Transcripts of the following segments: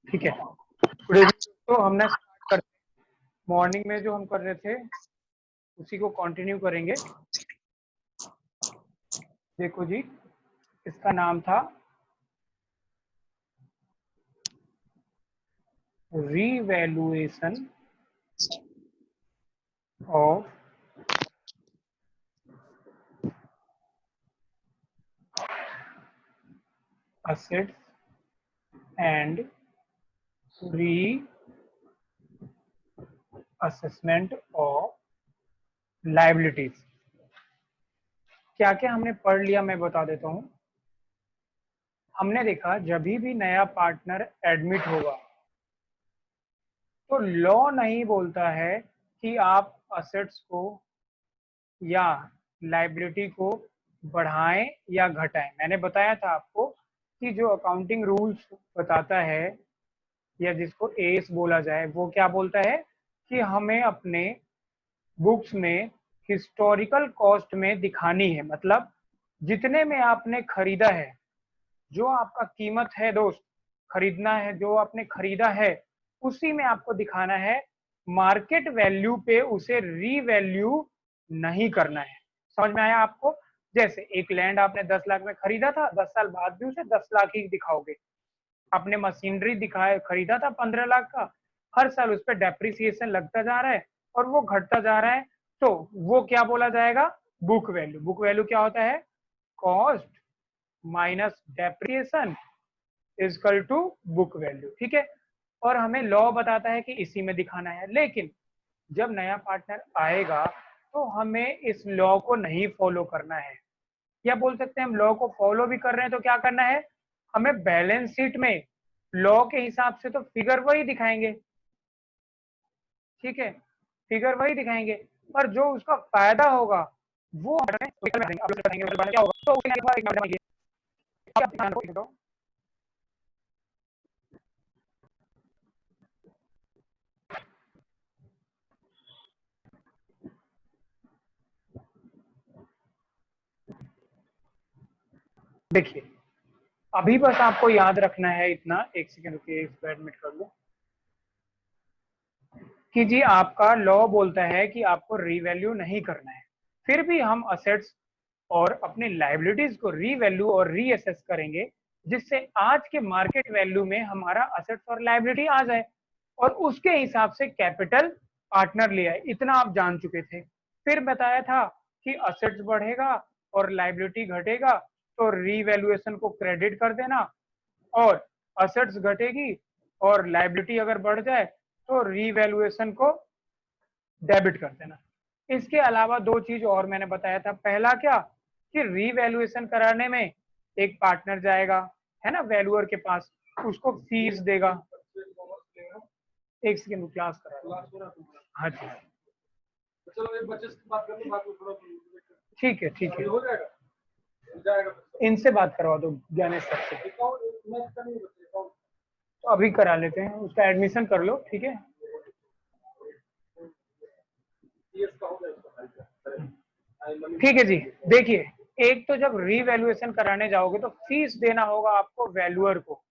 ठीक है, good evening दोस्तों। हमने स्टार्ट कर मॉर्निंग में जो हम कर रहे थे उसी को कंटिन्यू करेंगे। देखो जी, इसका नाम था revaluation of assets and reassessment of liabilities। क्या क्या हमने पढ़ लिया मैं बता देता हूँ। हमने देखा जब भी नया पार्टनर एडमिट होगा तो लॉ नहीं बोलता है कि आप असेट्स को या लाइबिलिटी को बढ़ाएं या घटाएं। मैंने बताया था आपको कि जो अकाउंटिंग रूल्स बताता है या जिसको एस बोला जाए वो क्या बोलता है कि हमें अपने बुक्स में हिस्टोरिकल कॉस्ट में दिखानी है। मतलब जितने में आपने खरीदा है, जो आपका कीमत है दोस्त, खरीदना है जो आपने खरीदा है उसी में आपको दिखाना है। मार्केट वैल्यू पे उसे रीवैल्यू नहीं करना है। समझ में आया आपको? जैसे एक लैंड आपने 10 लाख में खरीदा था, 10 साल बाद भी उसे 10 लाख ही दिखाओगे। आपने मशीनरी दिखाए खरीदा था 15 लाख का, हर साल उस पर डेप्रिसिएशन लगता जा रहा है और वो घटता जा रहा है, तो वो क्या बोला जाएगा? Book value. बुक वैल्यू क्या होता है? Cost minus depreciation is equal to book value. ठीक है, और हमें लॉ बताता है कि इसी में दिखाना है। लेकिन जब नया पार्टनर आएगा तो हमें इस लॉ को नहीं फॉलो करना है, या बोल सकते हैं हम लॉ को फॉलो भी कर रहे हैं तो क्या करना है? हमें बैलेंस शीट में लॉ के हिसाब से तो फिगर वही दिखाएंगे। ठीक है, फिगर वही दिखाएंगे, पर जो उसका फायदा होगा वो हमें क्या होगा तो देखिए, अभी बस आपको याद रखना है इतना, एक सेकंड रुकिए, इसको एडमिट कर लो कि जी आपका लॉ बोलता है कि आपको रीवैल्यू नहीं करना है, फिर भी हम असेट्स और अपनी लाइबिलिटीज को रीवैल्यू और रीअसेस करेंगे जिससे आज के मार्केट वैल्यू में हमारा असेट्स और लाइबिलिटी आ जाए और उसके हिसाब से कैपिटल पार्टनर ले आए। इतना आप जान चुके थे। फिर बताया था कि असेट्स बढ़ेगा और लाइबिलिटी घटेगा तो रीवैल्यूएशन को क्रेडिट कर देना, और असेट्स घटेगी और लाइबिलिटी अगर बढ़ जाए तो रीवैल्यूएशन को डेबिट कर देना। इसके अलावा दो चीज और मैंने बताया था। पहला क्या कि रीवैल्यूएशन कराने में एक पार्टनर जाएगा, है ना, वैल्यूअर के पास, उसको फीस देगा। एक सेकंड क्लास करा। हाँ जी, ठीक है ठीक है, इनसे बात करवा दो ज्ञानेश सर से, तो अभी करा लेते हैं, उसका एडमिशन कर लो। ठीक है, ठीक है जी। देखिए, एक तो जब रीवैल्यूएशन कराने जाओगे तो फीस देना होगा आपको वैल्यूअर को।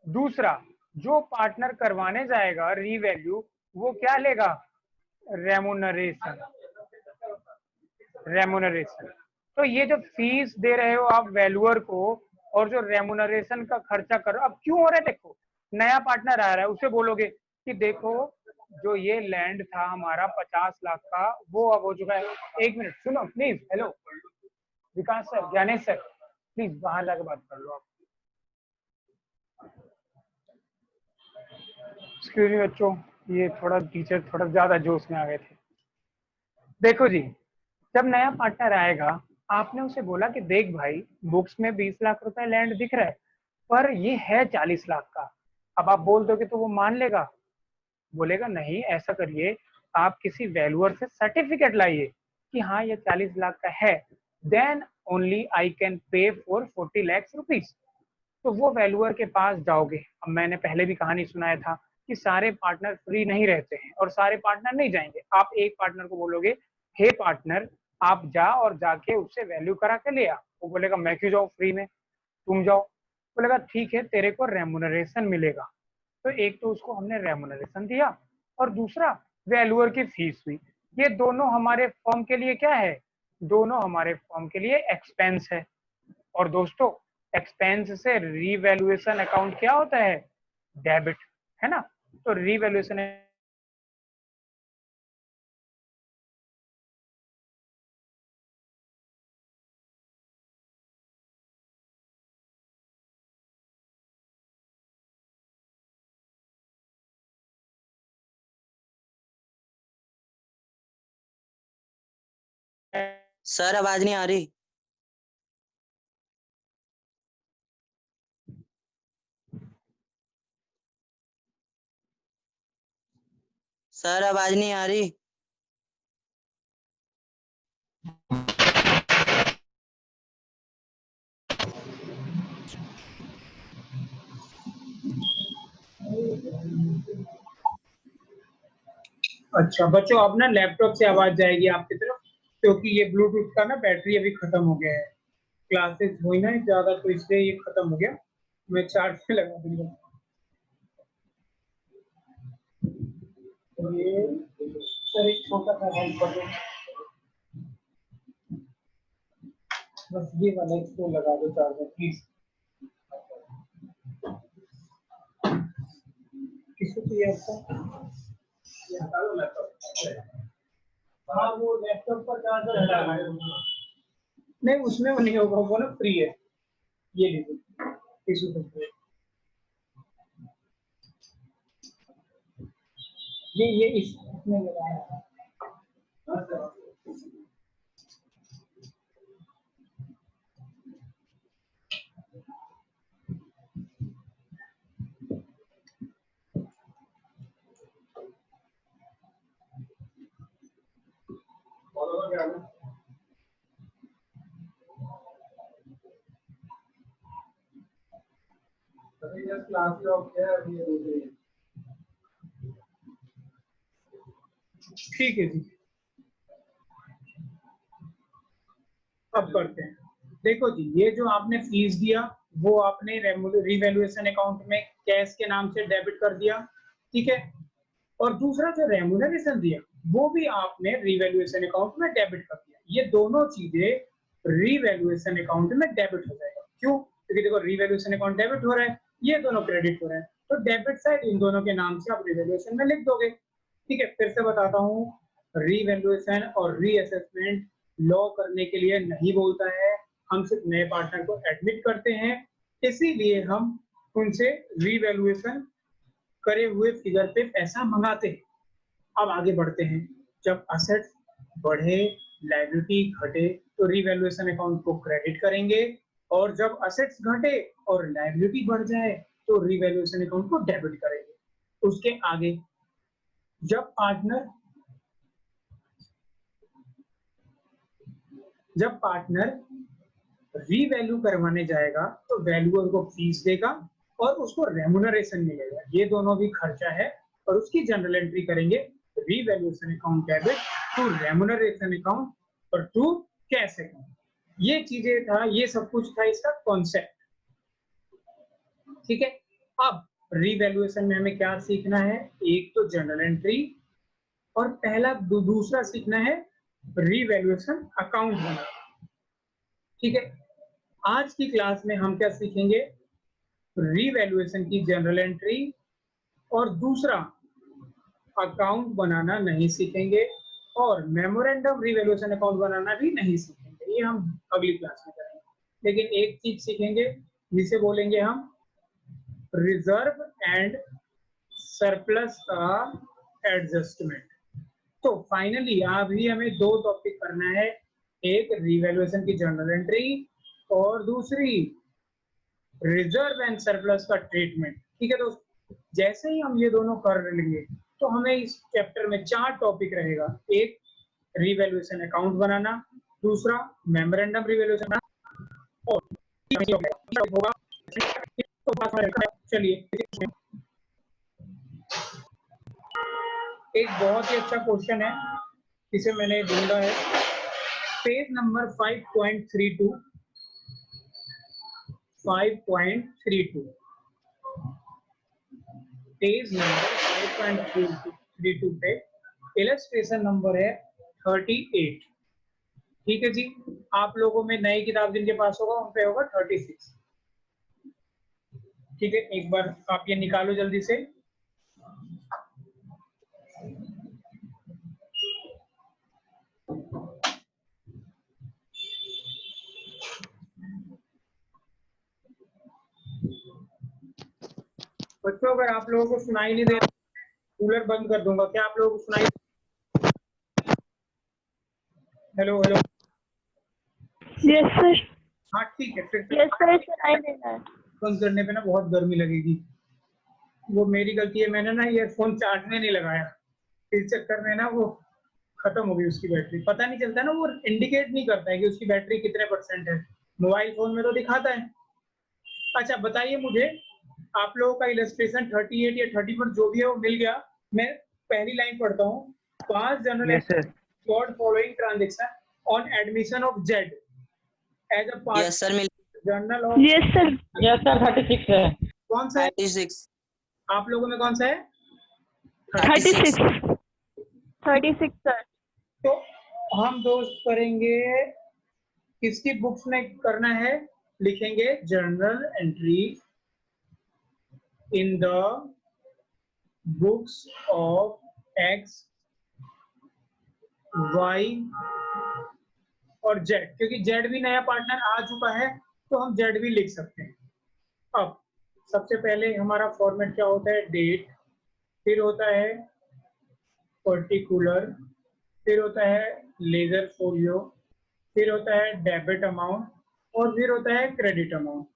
दूसरा, जो पार्टनर करवाने जाएगा रीवैल्यू वो क्या लेगा? रेमुनरेशन। रेमुनरेशन, तो ये जो फीस दे रहे हो आप वैल्यूअर को और जो रेमुनरेशन का खर्चा करो, अब क्यों हो रहा है? देखो, नया पार्टनर आ रहा है, उसे बोलोगे कि देखो जो ये लैंड था हमारा 50 लाख का वो अब हो चुका है। एक मिनट सुनो please, hello Vikas sir, Gyanesh sir, please बाहर जाकर बात कर लो आप। एक्सक्यूज मी बच्चों, ये थोड़ा टीचर थोड़ा ज्यादा जोश में आ गए थे। देखो जी, जब नया पार्टनर आएगा आपने उसे बोला कि देख भाई, बुक्स में 20 लाख रुपए लैंड दिख रहा है पर ये है 40 लाख का। अब आप बोल दोगे तो वो मान लेगा? बोलेगा नहीं, ऐसा करिए, आप किसी वैल्यूअर से सर्टिफिकेट लाइए कि हाँ ये 40 लाख का है, then only I can pay for 40 lakh rupees. तो वो वैल्यूअर के पास जाओगे। अब मैंने पहले भी कहानी सुनाया था कि सारे पार्टनर फ्री नहीं रहते हैं और सारे पार्टनर नहीं जाएंगे। आप एक पार्टनर को बोलोगे हे पार्टनर आप जा और जाके उससे वैल्यू करा के ले आ, वो बोलेगा मैं क्यों जाऊँ फ्री में, तुम जाओ। बोलेगा ठीक है तेरे को रेमुनरेशन मिलेगा। तो एक तो उसको हमने रेमुनरेशन दिया और दूसरा वैल्यूअर की फीस हुई। ये दोनों हमारे फॉर्म के लिए क्या है, दोनों हमारे फॉर्म के लिए एक्सपेंस है। और दोस्तों एक्सपेंस से रीवैल्यूएशन अकाउंट क्या होता है, डेबिट, है ना। तो रीवैल्यूएशन सर आवाज नहीं आ रही। सर आवाज नहीं आ रही। अच्छा बच्चों, अब ना लैपटॉप से आवाज जाएगी आपकी तरफ, क्योंकि ये ब्लूटूथ का ना बैटरी अभी खत्म हो गया है। क्लासेस हुई ना ज्यादा, तो इसलिए ये खत्म हो गया। मैं चार्ज पे लगा दूंगा। ये सर एक छोटा सा हेल्प कर दो, बस ये वाला इसको लगा दो चार्जर प्लीज। किसको चाहिए आपको? ये हटा लो लैपटॉप। हाँ वो लैपटॉप का चार्जर हटा लो। नहीं उसमें वो नहीं होगा, वो ना फ्री है। ये लीजिए टिश्यू पेपर। ये इसमें लगाया है। ठीक है जी, अब करते हैं। देखो जी, ये जो आपने फीस दिया वो आपने रिवैल्यूएशन अकाउंट में कैश के नाम से डेबिट कर दिया, ठीक है। और दूसरा जो रेमुनरेशन दिया वो भी आपने रिवैल्यूएशन अकाउंट में डेबिट कर दिया। ये दोनों चीजें रिवैल्यूएशन अकाउंट में डेबिट हो जाएगा। क्यों? क्योंकि देखो रिवैल्यूएशन अकाउंट डेबिट हो रहा है, ये दोनों क्रेडिट हो रहे हैं, तो डेबिट साइड इन दोनों के नाम से आप रिवैल्यूएशन में लिख दोगे। ठीक है, फिर से बताता हूँ, रीवैल्यूएशन और रीअसेसमेंट लॉ करने के लिए नहीं बोलता है, हम सिर्फ नए पार्टनर को एडमिट करते हैं, इसीलिए हम उनसे रीवैल्यूएशन करे हुए फिगर पे पैसा मंगाते हैं। अब आगे बढ़ते हैं। जब असेट्स बढ़े, लायबिलिटी घटे, तो रिवैल्यूएशन अकाउंट को क्रेडिट करेंगे, और जब असेट्स घटे और लायबिलिटी बढ़ जाए तो रिवैल्यूएशन अकाउंट को डेबिट करेंगे। उसके आगे जब पार्टनर रीवैल्यू करवाने जाएगा तो वैल्यूअर को फीस देगा और उसको रेमुनरेशन मिलेगा। ये दोनों भी खर्चा है और उसकी जनरल एंट्री करेंगे revaluation account debit to remuneration account और टू कैश अकाउंट। ये चीजें था, ये सब कुछ था इसका कॉन्सेप्ट, ठीक है। अब रीवैल्यूएशन में हमें क्या सीखना है, एक तो जनरल एंट्री, और पहला दूसरा सीखना है रीवैल्यूएशन अकाउंट बनाना, ठीक है। आज की क्लास में हम क्या सीखेंगे, रीवैल्यूएशन की जनरल एंट्री, और दूसरा अकाउंट बनाना नहीं सीखेंगे, और मेमोरेंडम रीवैल्यूएशन अकाउंट बनाना भी नहीं सीखेंगे, ये हम अगली क्लास में करेंगे। लेकिन एक चीज सीखेंगे जिसे बोलेंगे हम रिजर्व एंड सरप्लस का एडजस्टमेंट। तो फाइनली अभी हमें दो टॉपिक करना है, एक रिवैल्यूएशन की जनरल एंट्री और दूसरी रिजर्व एंड सरप्लस का ट्रीटमेंट, ठीक है। तो जैसे ही हम ये दोनों कर लेंगे तो हमें इस चैप्टर में 4 टॉपिक रहेगा, एक रिवैल्यूएशन अकाउंट बनाना, दूसरा मेमोरेंडम रिवैल्यूएशन बनाना, और होगा। चलिए एक बहुत ही अच्छा क्वेश्चन है, इसे मैंने ढूंढा है, पेज नंबर 5.32, 5.32, पेज नंबर 5.32 पे इलस्ट्रेशन नंबर है 38। ठीक है जी, आप लोगों में नई किताब जिनके पास होगा उन पे होगा 36। ठीक है, एक बार आप ये निकालो जल्दी से। बच्चों अगर आप लोगों को सुनाई नहीं दे, कूलर बंद कर दूंगा। क्या आप लोगों को सुनाई? Hello hello. Yes sir. हाँ ठीक है, फिर यस सर, सुनाई दे रहा है। बंद करने पे ना बहुत गर्मी लगेगी। वो मेरी गलती है, मैंने ना ईयरफोन चार्ज में नहीं लगाया, इस चक्कर में ना वो खत्म हो गई उसकी बैटरी। पता नहीं चलता ना, वो इंडिकेट नहीं करता है कि उसकी बैटरी कितने % है। मोबाइल फोन में तो दिखाता है। अच्छा बताइए मुझे, आप लोगों का इलस्ट्रेशन 38 या 30 पर जो भी है वो मिल गया। मैं पहली लाइन पढ़ता हूँ। 5 journal god following transaction on admission of Z as a part yes sir mill journal of. Yes sir. Yes sir 36 है। कौन सा है 36 आप लोगों में, कौन सा है? 36 36 सर। तो हम दोस्त करेंगे, किसकी बुक्स में करना है? लिखेंगे journal entry in the books of X Y और जेड, क्योंकि जेड भी नया पार्टनर आ चुका है तो हम जेड भी लिख सकते हैं। अब सबसे पहले हमारा फॉर्मेट क्या होता है? डेट, फिर होता है पर्टिकुलर, फिर होता है लेजर फोलियो, फिर होता है डेबिट अमाउंट और फिर होता है क्रेडिट अमाउंट।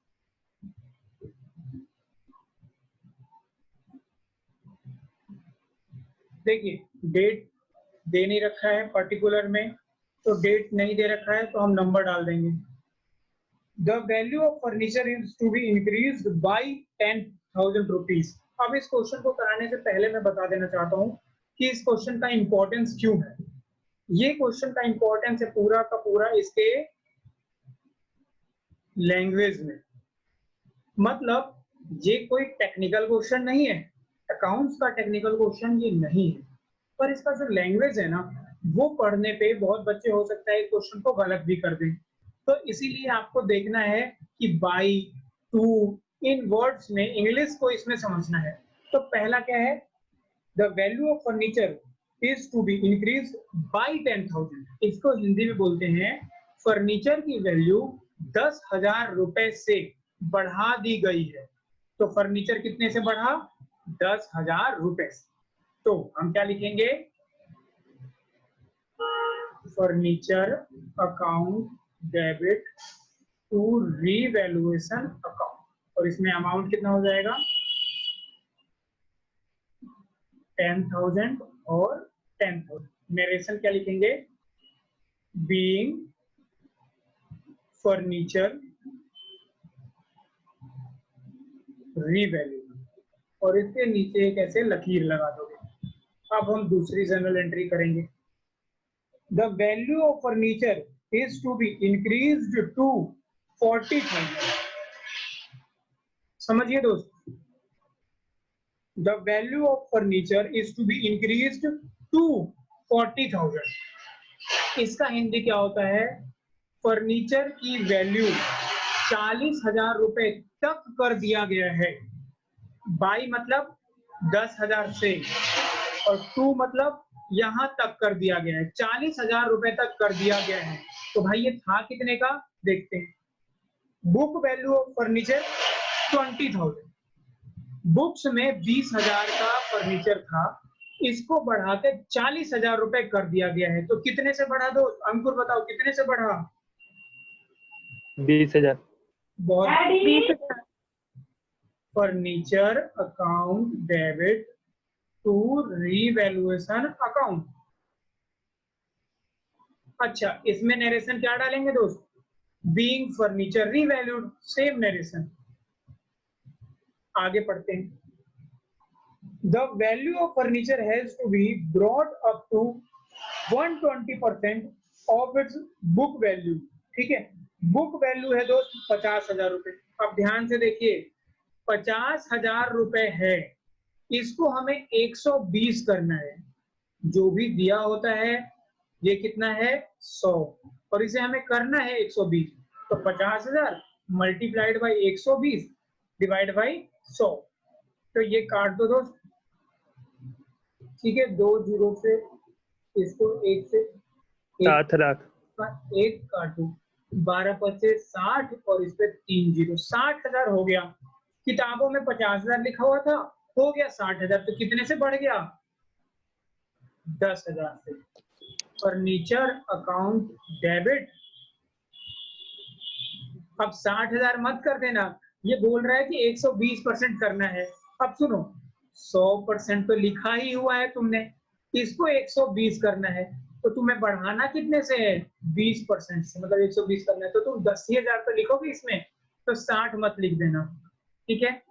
देखिए डेट दे नहीं रखा है पर्टिकुलर में, तो डेट नहीं दे रखा है तो हम नंबर डाल देंगे। The value of furniture is to be increased by 10,000 rupees. अब इस क्वेश्चन को कराने से पहले मैं बता देना चाहता हूँ कि इस क्वेश्चन का इंपॉर्टेंस क्यों है। ये क्वेश्चन का इंपॉर्टेंस है पूरा का पूरा इसके लैंग्वेज में। मतलब ये कोई टेक्निकल क्वेश्चन नहीं है, अकाउंट्स का टेक्निकल क्वेश्चन ये नहीं है, पर इसका जो लैंग्वेज है ना, वो पढ़ने पे बहुत बच्चे हो सकता है क्वेश्चन को गलत भी कर दें। तो इसीलिए आपको देखना है कि बाई, टू, इन वर्ड्स में इंग्लिश को इसमें समझना है। तो पहला क्या है? The value of furniture is to be increase by 10,000। इसको हिंदी में बोलते हैं फर्नीचर की वैल्यू 10,000 रुपए से बढ़ा दी गई है। तो फर्नीचर कितने से बढ़ा? 10,000 रुपए से। तो हम क्या लिखेंगे? Furniture account debit to revaluation account, और इसमें अमाउंट कितना हो जाएगा? 10,000 और 10,000। नरेशन क्या लिखेंगे? बीइंग फर्नीचर रीवैल्यू, और इसके नीचे एक ऐसे लकीर लगा दोगे। अब हम दूसरी जनरल एंट्री करेंगे। The value of furniture is to be increased to 40,000। समझिए दोस्तों, the value of furniture is to be increased to 40,000। इसका हिंदी क्या होता है? फर्नीचर की वैल्यू 40,000 रुपए तक कर दिया गया है। बाई मतलब 10,000 से, और टू मतलब यहां तक कर दिया गया है, 40,000 रुपए तक कर दिया गया है। तो भाई ये था कितने का? देखते हैं। Book value of furniture 20,000। Books में 20,000 का फर्नीचर था, इसको बढ़ा के 40,000 रुपए कर दिया गया है। तो कितने से बढ़ा? दो अंकुर बताओ, कितने से बढ़ा? 20,000। बहुत। 20,000। Furniture account debit to revaluation account. अच्छा, इसमें नरेशन क्या डालेंगे दोस्त? Being furniture revalued, same narration. आगे पढ़ते हैं। The value of furniture has to be brought up to 120% of its book value. ठीक है। बुक वैल्यू है दोस्त 50,000 रुपए। अब ध्यान से देखिए, 50,000 रुपए है, इसको हमें 120 करना है। जो भी दिया होता है ये कितना है 100, और इसे हमें करना है 120। तो 50,000 मल्टीप्लाइड बाई 120 डिवाइड बाई 100। तो ये काट दो दोस्त, ठीक है, 2 जीरो से इसको 1 से 7 लाख। 1 काटो, 12 पचे 60 और इस पे 3 जीरो, 60,000 हो गया। किताबों में 50,000 लिखा हुआ था, हो गया 60,000। तो कितने से बढ़ गया 10,000 से। Furniture account debit. अब 60,000 मत कर देना, ये बोल रहा है कि 120% करना है। अब सुनो, 100% तो लिखा ही हुआ है तुमने, इसको 120 करना है, तो तुम्हें बढ़ाना कितने से है 20% से, मतलब 120 करना है। तो तुम 10,000 तो लिखोगे इसमें, तो 60 मत लिख देना, ठीक है।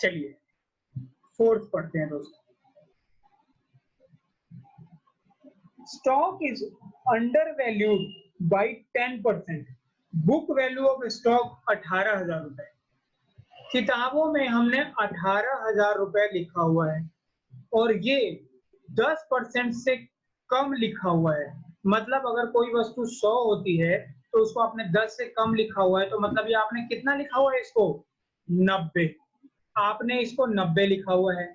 चलिए फोर्थ पढ़ते हैं दोस्तों। Stock is under valued by 10%। Book value of stock 18,000 रुपए। किताबों में हमने 18,000 रुपए लिखा हुआ है और ये 10% से कम लिखा हुआ है। मतलब अगर कोई वस्तु 100 होती है तो उसको आपने 10 से कम लिखा हुआ है, तो मतलब ये आपने कितना लिखा हुआ है इसको 90। आपने इसको 90 लिखा हुआ है,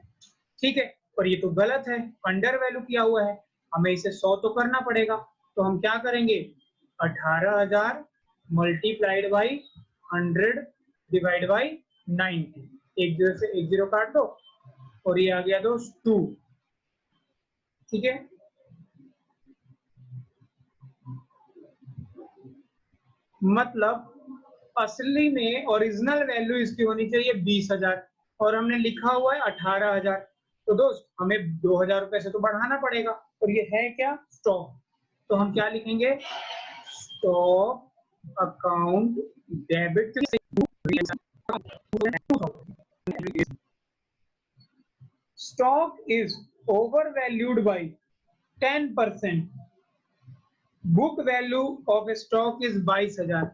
ठीक है, और ये तो गलत है, अंडर वैल्यू किया हुआ है, हमें इसे 100 तो करना पड़ेगा। तो हम क्या करेंगे 18,000 multiplied by 100 divide by 90। 1 zero से 1 जीरो काट दो और ये आ गया दोस्त 2, ठीक है। मतलब असली में ओरिजिनल वैल्यू इसकी होनी चाहिए 20,000 और हमने लिखा हुआ है 18,000। तो दोस्त हमें 2,000 रुपए से तो बढ़ाना पड़ेगा, और ये है क्या स्टॉक। तो हम क्या लिखेंगे stock account debit. Stock is over valued by 10%। Book value of stock is 22,000।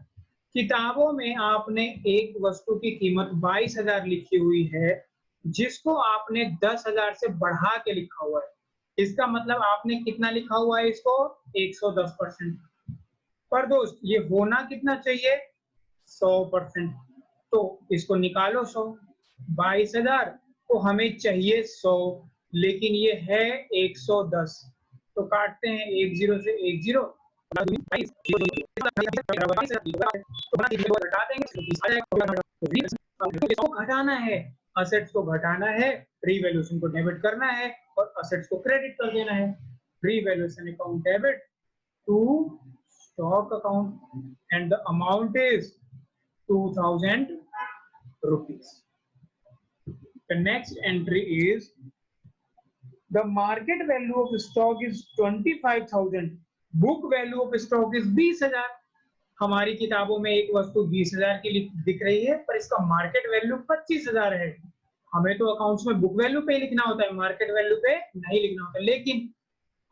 किताबों में आपने एक वस्तु की कीमत 22,000 लिखी हुई है, जिसको आपने 10,000 से बढ़ा के लिखा हुआ है। इसका मतलब आपने कितना लिखा हुआ है इसको 110%। पर दोस्त ये होना कितना चाहिए 100%। तो इसको निकालो 100, 22,000 तो हमें चाहिए 100, लेकिन ये है 110। तो काटते हैं 1 जीरो से 1 जीरो, इसको घटाना है, असेट्स को घटाना है, रीवैल्यूएशन को डेबिट करना है और असेट्स को क्रेडिट कर देना है। Revaluation account debit to stock account and the amount is 2,000 rupees. The next entry is the market value of stock is 25,000. Book value of stock is 20,000. हमारी किताबों में एक वस्तु 20,000 की दिख रही है, पर इसका मार्केट वैल्यू 25,000 है। हमें तो अकाउंट्स में बुक वैल्यू पे ही लिखना होता है, मार्केट वैल्यू पे नहीं लिखना होता। लेकिन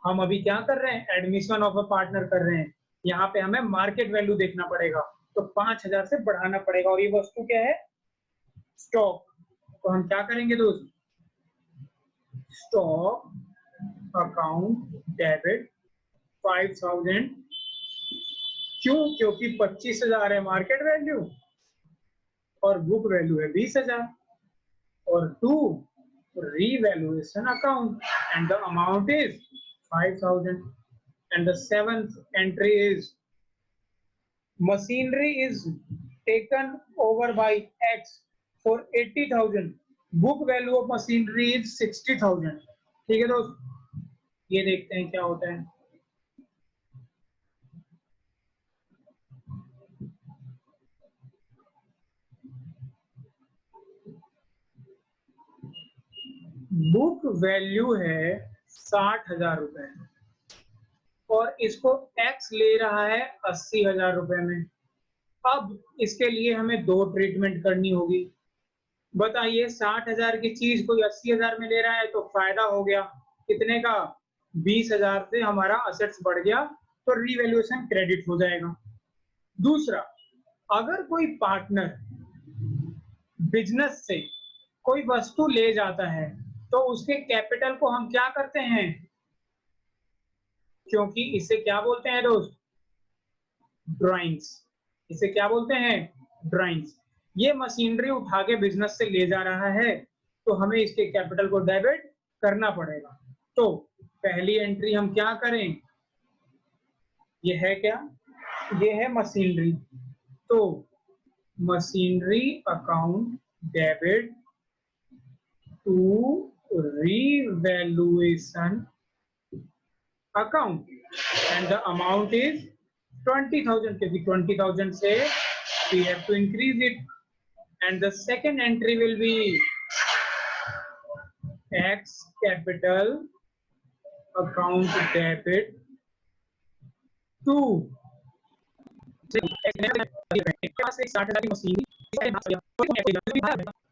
हम अभी क्या कर रहे हैं एडमिशन ऑफ अ पार्टनर कर रहे हैं, यहाँ पे हमें मार्केट वैल्यू देखना पड़ेगा, तो 5,000 से बढ़ाना पड़ेगा। और ये वस्तु क्या है स्टॉक। तो हम क्या करेंगे दोस्त स्टॉक अकाउंट डेबिट 5,000। क्यों? क्योंकि 25,000 है मार्केट वैल्यू और बुक वैल्यू है 20,000। और 2 revaluation account and the amount is 5,000. And the 7th entry is machinery is taken over by X for 80,000. Book value of machinery is 60,000. ठीक है दोस्त, ये देखते हैं क्या होता है। बुक वैल्यू है 60,000 रुपए और इसको एक्स ले रहा है 80,000 रुपए में। अब इसके लिए हमें 2 ट्रीटमेंट करनी होगी। बताइए 60,000 की चीज कोई 80,000 में ले रहा है तो फायदा हो गया कितने का, 20,000 से हमारा असेट्स बढ़ गया तो रीवैल्यूएशन क्रेडिट हो जाएगा। दूसरा, अगर कोई पार्टनर बिजनेस से कोई वस्तु ले जाता है तो उसके कैपिटल को हम क्या करते हैं, क्योंकि इसे क्या बोलते हैं दोस्त, ड्राइंग्स। इसे क्या बोलते हैं, ड्राइंग्स। ये मशीनरी उठा के बिजनेस से ले जा रहा है तो हमें इसके कैपिटल को डेबिट करना पड़ेगा। तो पहली एंट्री हम क्या करें, ये है क्या, ये है मशीनरी। तो machinery account debit to revaluation account and the amount is 20,000 क्योंकि 20,000 से we have to increase it and the second entry will be X capital account debit to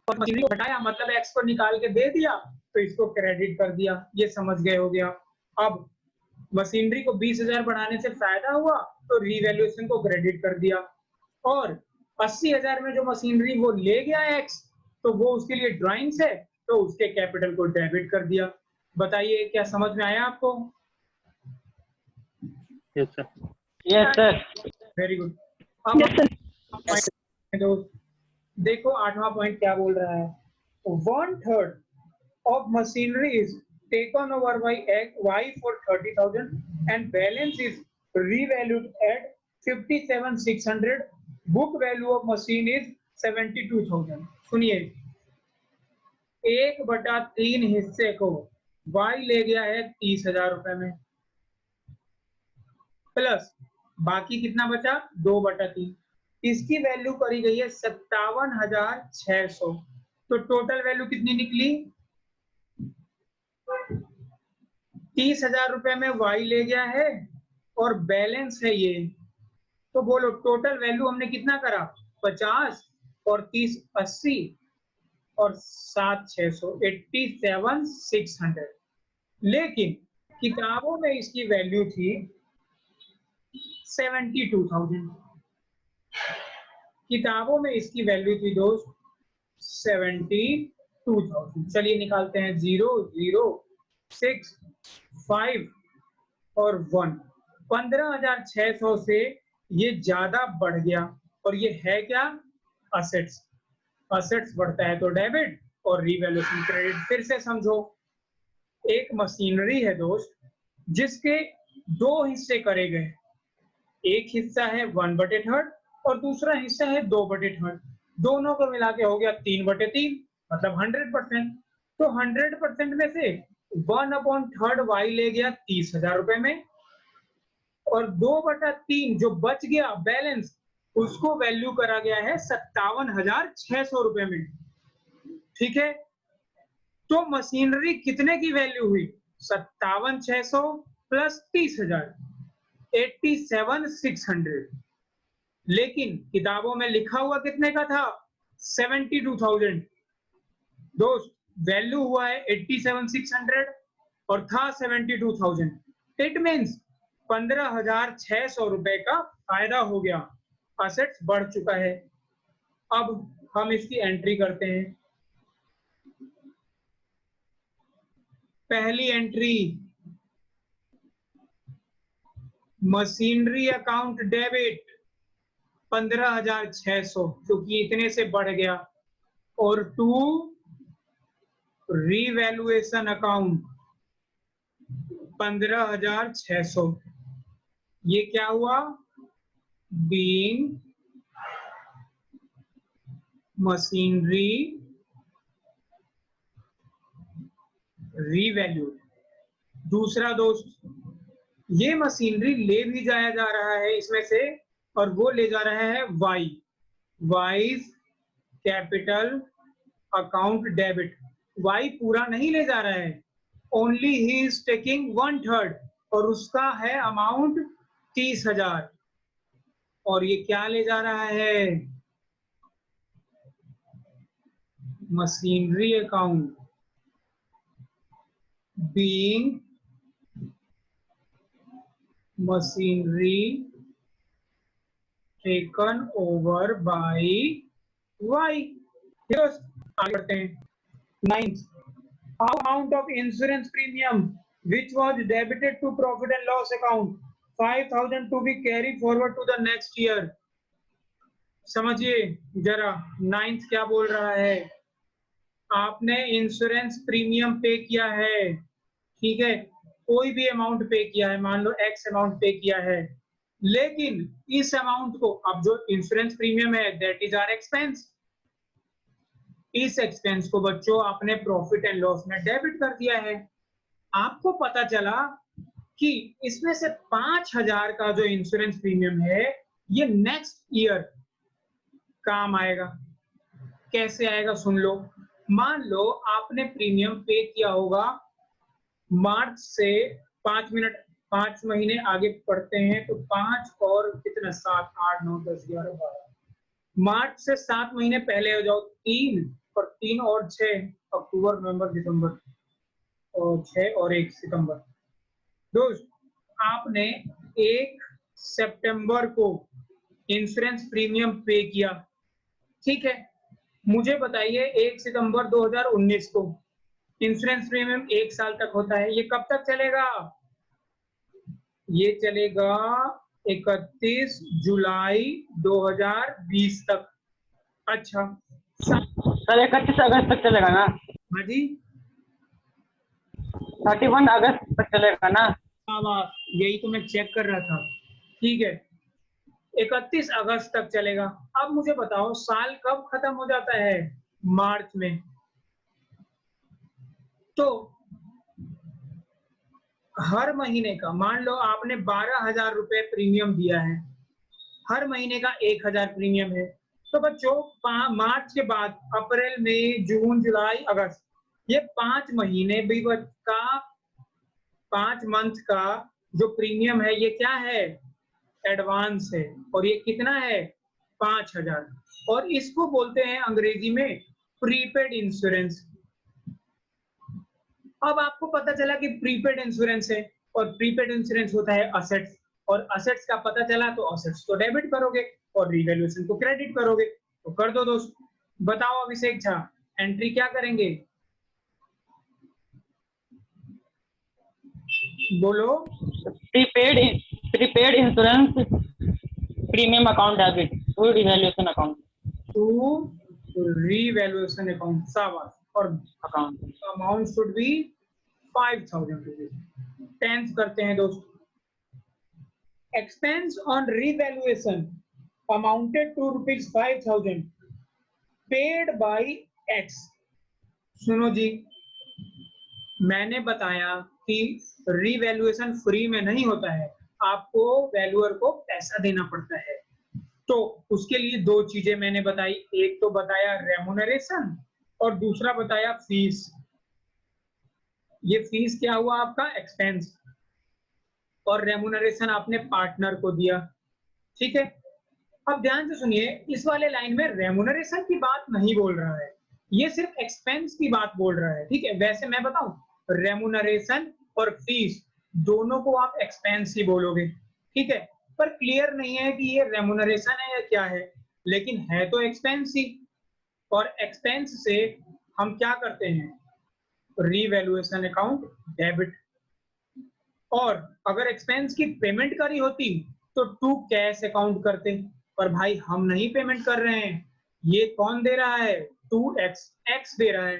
machinery को हटाया मतलब एक्स को निकाल के दे दिया तो इसको क्रेडिट कर दिया, ये समझ गए हो गया। अब मशीनरी को 20,000 बढ़ाने से फायदा हुआ तो रीवैल्यूएशन को क्रेडिट कर दिया, और 80,000 में जो मशीनरी वो ले गया एक्स तो वो उसके लिए ड्राइंग्स है तो उसके कैपिटल को डेबिट कर दिया। बताइए क्या समझ में आया आपको? Yes sir. Yes sir. Very good. Yes, sir. देखो 8वां पॉइंट क्या बोल रहा है, 1/3 of machinery is taken over by Y for 30,000 and balance is revalued at 57,600. Book value of machine is 72,000. सुनिए, 1/3 हिस्से को Y ले गया है 30,000 रुपए में, प्लस बाकी कितना बचा, 2/3। इसकी वैल्यू करी गई है 57,600, तो टोटल वैल्यू कितनी निकली, 30,000 रुपए में वाई ले गया है और बैलेंस है ये, तो बोलो टोटल वैल्यू हमने कितना करा, 50 और 30 80 और 7 600 87,600। लेकिन किताबों में इसकी वैल्यू थी 72,000, किताबों में इसकी वैल्यू थी दोस्त 72,000। चलिए निकालते हैं, 0 0 6 5 और 1, 15,600 से ये ज्यादा बढ़ गया और ये है क्या, असेट्स। असेट्स बढ़ता है तो डेबिट और रीवैल्यूएशन क्रेडिट। फिर से समझो, एक मशीनरी है दोस्त जिसके दो हिस्से करे गए, एक हिस्सा है 1/3 और दूसरा हिस्सा है 2/3, दोनों को मिला के हो गया 3/3 मतलब 100%। तो 100% में से 1/3 वाई ले गया 30,000 रुपए में और 2/3 जो बच गया बैलेंस उसको वैल्यू करा गया है 57,600 रुपए में। ठीक है, तो मशीनरी कितने की वैल्यू हुई, 57,600 प्लस 30,000 87,600। लेकिन किताबों में लिखा हुआ कितने का था, 72,000। दोस्त वैल्यू हुआ है 87,600 और था 72,000। इट मीन्स 15,600 रुपए का फायदा हो गया, असेट्स बढ़ चुका है। अब हम इसकी एंट्री करते हैं। पहली एंट्री, मशीनरी अकाउंट डेबिट 15,600 क्योंकि इतने से बढ़ गया, और टू रीवैल्यूएशन अकाउंट 15,600। ये क्या हुआ, बीइंग मशीनरी रीवैल्यूड। दूसरा दोस्त, ये मशीनरी ले भी जाया जा रहा है इसमें से और वो ले जा रहा है Y, Y's capital account debit. Y पूरा नहीं ले जा रहा है, ओनली ही इज टेकिंग 1/3 और उसका है अमाउंट 30,000। और ये क्या ले जा रहा है, machinery account being machinery taken over by Y. आगे बढ़ते हैं. 9th, amount of insurance premium which was debited to profit and loss account 5,000 to be carried forward to the next year. समझिए जरा 9th क्या बोल रहा है. आपने इंश्योरेंस प्रीमियम पे किया है, ठीक है, कोई भी अमाउंट पे किया है, मान लो एक्स अमाउंट पे किया है, लेकिन इस अमाउंट को, अब जो इंश्योरेंस प्रीमियम है दैट इज आवर एक्सपेंस, इस एक्सपेंस को बच्चों आपने प्रॉफिट एंड लॉस में डेबिट कर दिया है. आपको पता चला कि इसमें से 5,000 का जो इंश्योरेंस प्रीमियम है ये नेक्स्ट ईयर काम आएगा. कैसे आएगा सुन लो. मान लो आपने प्रीमियम पे किया होगा मार्च से 5 महीने आगे पढ़ते हैं तो 5 और कितना 7 8 9 10 11 12 मार्च से 7 महीने पहले हो जाओ. 3 और 6 अक्टूबर नवंबर दिसंबर और 6 और 1 सितंबर. दोस्त आपने 1 सितंबर को इंश्योरेंस प्रीमियम पे किया, ठीक है. मुझे बताइए 1 सितंबर 2019 को इंश्योरेंस प्रीमियम 1 साल तक होता है, ये कब तक चलेगा? ये चलेगा 31 जुलाई 2020 तक. अच्छा सर 31 अगस्त तक चलेगा ना? हाँ जी 31 अगस्त तक चलेगा ना? हाँ, यही तो मैं चेक कर रहा था. ठीक है 31 अगस्त तक चलेगा. अब मुझे बताओ साल कब खत्म हो जाता है? मार्च में. तो हर महीने का मान लो आपने 12,000 रुपए प्रीमियम दिया है, हर महीने का 1,000 प्रीमियम है. तो बच्चों मार्च के बाद अप्रैल मई जून जुलाई अगस्त ये 5 महीने भी का 5 मंथ का जो प्रीमियम है ये क्या है? एडवांस है. और ये कितना है? 5,000. और इसको बोलते हैं अंग्रेजी में प्रीपेड इंश्योरेंस. अब आपको पता चला कि प्रीपेड इंश्योरेंस है और प्रीपेड इंश्योरेंस होता है असेट्स, और असेट्स का पता चला तो असेट्स को डेबिट करोगे और रिवैल्यूएशन को क्रेडिट करोगे. तो कर दो दोस्त. बताओ अभिषेक झा एंट्री क्या करेंगे? बोलो. Prepaid insurance premium account debit to revaluation account. To revaluation account. शाबाश. और account amount should be 5,000 rupees. 10th करते हैं दोस्त. Expense on revaluation amounted to rupees 5,000 paid by X. सुनो जी मैंने बताया कि रिवैल्यूएशन फ्री में नहीं होता है, आपको वैल्यूअर को पैसा देना पड़ता है. तो उसके लिए 2 चीजें मैंने बताई. एक तो बताया रेम्यूनरेशन और दूसरा बताया फीस. ये फीस क्या हुआ आपका? एक्सपेंस. और रेम्यूनरेशन आपने पार्टनर को दिया. ठीक है. अब ध्यान से सुनिए इस वाले लाइन में रेम्यूनरेशन की बात नहीं बोल रहा है, ये सिर्फ एक्सपेंस की बात बोल रहा है. ठीक है. वैसे मैं बताऊं रेम्यूनरेशन और फीस दोनों को आप एक्सपेंस ही बोलोगे. ठीक है. पर क्लियर नहीं है कि ये रेम्यूनरेशन है या क्या है, लेकिन है तो एक्सपेंस ही. और एक्सपेंस से हम क्या करते हैं? Revaluation account debit. और अगर एक्सपेंस की पेमेंट करी होती तो टू कैश अकाउंट करते. पर भाई हम नहीं पेमेंट कर रहे हैं, ये कौन दे रहा है? 2x. एक्स दे रहा है.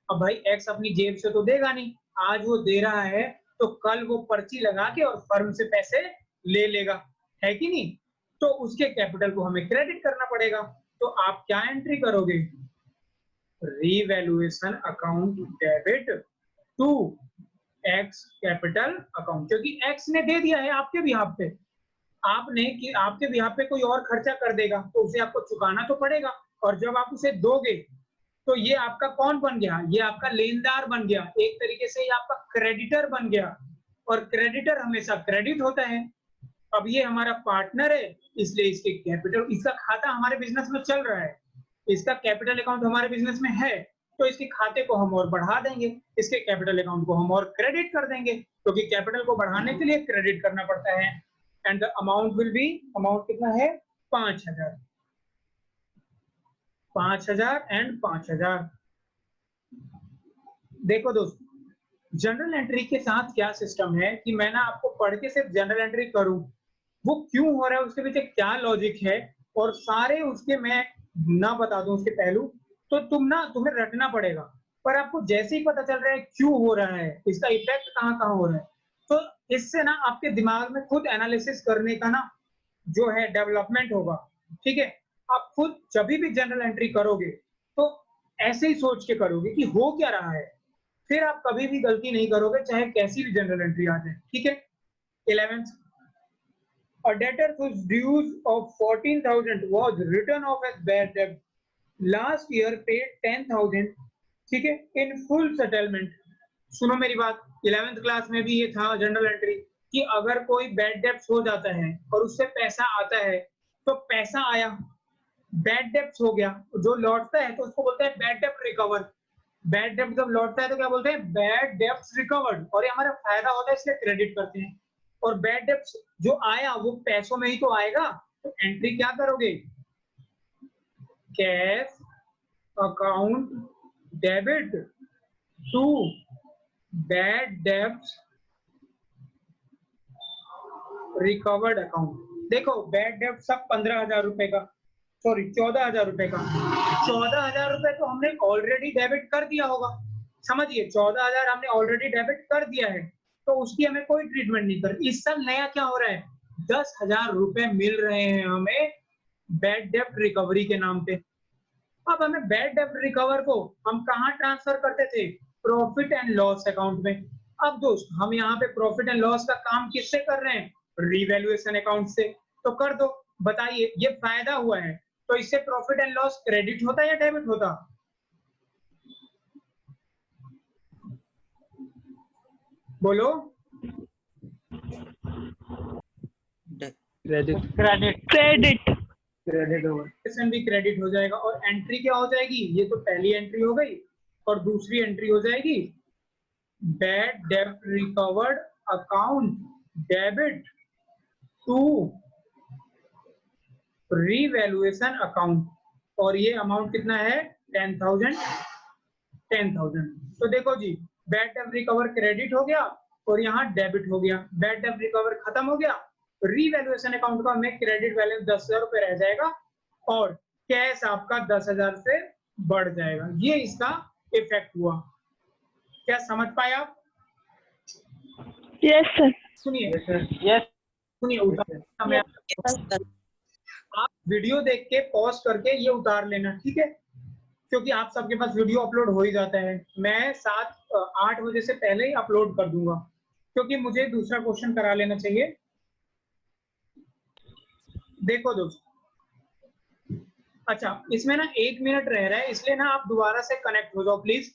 अब भाई एक्स अपनी जेब से तो देगा नहीं, आज वो दे रहा है तो कल वो पर्ची लगा के और फर्म से पैसे ले लेगा, है कि नहीं? तो उसके कैपिटल को हमें क्रेडिट करना पड़ेगा. तो आप क्या एंट्री करोगे? Revaluation account debit to X capital account. क्योंकि एक्स ने दे दिया है आपके बिहाफ पे, आपने कि आपके बिहाफ पे कोई और खर्चा कर देगा तो उसे आपको चुकाना तो पड़ेगा. और जब आप उसे दोगे तो ये आपका कौन बन गया? ये आपका लेनदार बन गया. एक तरीके से ये आपका क्रेडिटर बन गया. और क्रेडिटर हमेशा क्रेडिट होता है. अब ये हमारा पार्टनर है इसलिए इसके कैपिटल, इसका खाता हमारे बिजनेस में चल रहा है. इसका कैपिटल अकाउंट हमारे बिजनेस में है, तो इसके खाते को हम और बढ़ा देंगे, इसके कैपिटल अकाउंट को हम और क्रेडिट कर देंगे, क्योंकि कैपिटल को बढ़ाने के लिए क्रेडिट करना पड़ता है। And the amount will be, amount कितना है 5000, 5000 एंड 5000। देखो दोस्तों, जनरल एंट्री के साथ क्या सिस्टम है कि मैं ना आपको पढ़ के सिर्फ जनरल एंट्री करूं, वो क्यों हो रहा है, उसके पीछे क्या लॉजिक है, और सारे उसके मैं ना बता दूं उसके पहलू, तो तुम्हें रटना पड़ेगा। पर आपको जैसे ही पता चल रहा है क्यों हो रहा है, इसका इफेक्ट कहाँ कहाँ हो रहा है, तो इससे ना आपके दिमाग में खुद एनालिसिस करने का ना जो है डेवलपमेंट होगा। ठीक है, आप खुद जब भी जनरल एंट्री करोगे तो ऐसे ही सोच के करोगे कि हो क्या रहा है, फिर आप कभी भी गलती नहीं करोगे, चाहे कैसी भी जनरल एंट्री आ जाए। ठीक है, 11th, a debtor whose dues of 14,000 was written off as bad debt last year paid 10,000, ठीक है, in full settlement। सुनो मेरी बात, 11th क्लास में भी ये था जनरल एंट्री कि अगर कोई बैड डेब्ट्स हो जाता है और उससे पैसा आता है, तो पैसा आया, बैड डेब्ट्स हो गया, जो लौटता है तो उसको बोलते हैं बैड डेब्ट रिकवर। बैड डेब्ट जब लौटता है तो क्या बोलते हैं, बैड डेब्ट्स रिकवर्ड, और ये हमारा फायदा होता है इसलिए क्रेडिट करते हैं। और बैड डेब्ट्स जो आया वो पैसों में ही तो आएगा, तो एंट्री क्या करोगे, cash account debit to bad debts recovered account. देखो बैड डेब्ट सब 15,000 रुपए का, सॉरी 14,000 रुपए का, 14,000 रुपए तो हमने ऑलरेडी डेबिट कर दिया होगा, समझिए 14,000 हमने ऑलरेडी डेबिट कर दिया है, तो उसकी हमें कोई ट्रीटमेंट नहीं कर। इस साल नया क्या हो रहा है, 10,000 रुपए मिल रहे हैं हमें बैड डेब्ट रिकवरी के नाम पे। अब हमें बैड डेब्ट रिकवर को हम कहाँ ट्रांसफर करते थे, प्रॉफिट एंड लॉस अकाउंट में। अब दोस्त हम यहाँ पे प्रॉफिट एंड लॉस का काम किससे कर रहे हैं, रिवैल्यूएशन अकाउंट से, तो कर दो। बताइए ये फायदा हुआ है, तो इससे प्रॉफिट एंड लॉस क्रेडिट होता या डेबिट होता, बोलो। क्रेडिट क्रेडिट भी क्रेडिट हो जाएगा, और एंट्री क्या हो जाएगी, ये तो पहली एंट्री हो गई, और दूसरी एंट्री हो जाएगी बैड डेब्ट recovered account debit to revaluation account, और ये अमाउंट कितना है 10,000। तो देखो जी, बैड डेब्ट रिकवर क्रेडिट हो गया और यहाँ डेबिट हो गया, बैड डेब्ट रिकवर खत्म हो गया, रिवैल्यूएशन अकाउंट का हमें क्रेडिट बैलेंस 10,000 रुपए रह जाएगा, और कैश आपका 10,000 से बढ़ जाएगा। ये इसका इफेक्ट हुआ, क्या समझ पाए आप? Yes sir. सुनिए यस सुनिए, आप वीडियो देख के पॉज करके ये उतार लेना, ठीक है, क्योंकि आप सबके पास वीडियो अपलोड हो ही जाता है। मैं 8 बजे से पहले ही अपलोड कर दूंगा, क्योंकि मुझे दूसरा क्वेश्चन करा लेना चाहिए। देखो दोस्तों, अच्छा इसमें ना 1 मिनट रह रहा है, इसलिए ना आप दोबारा से कनेक्ट हो जाओ प्लीज।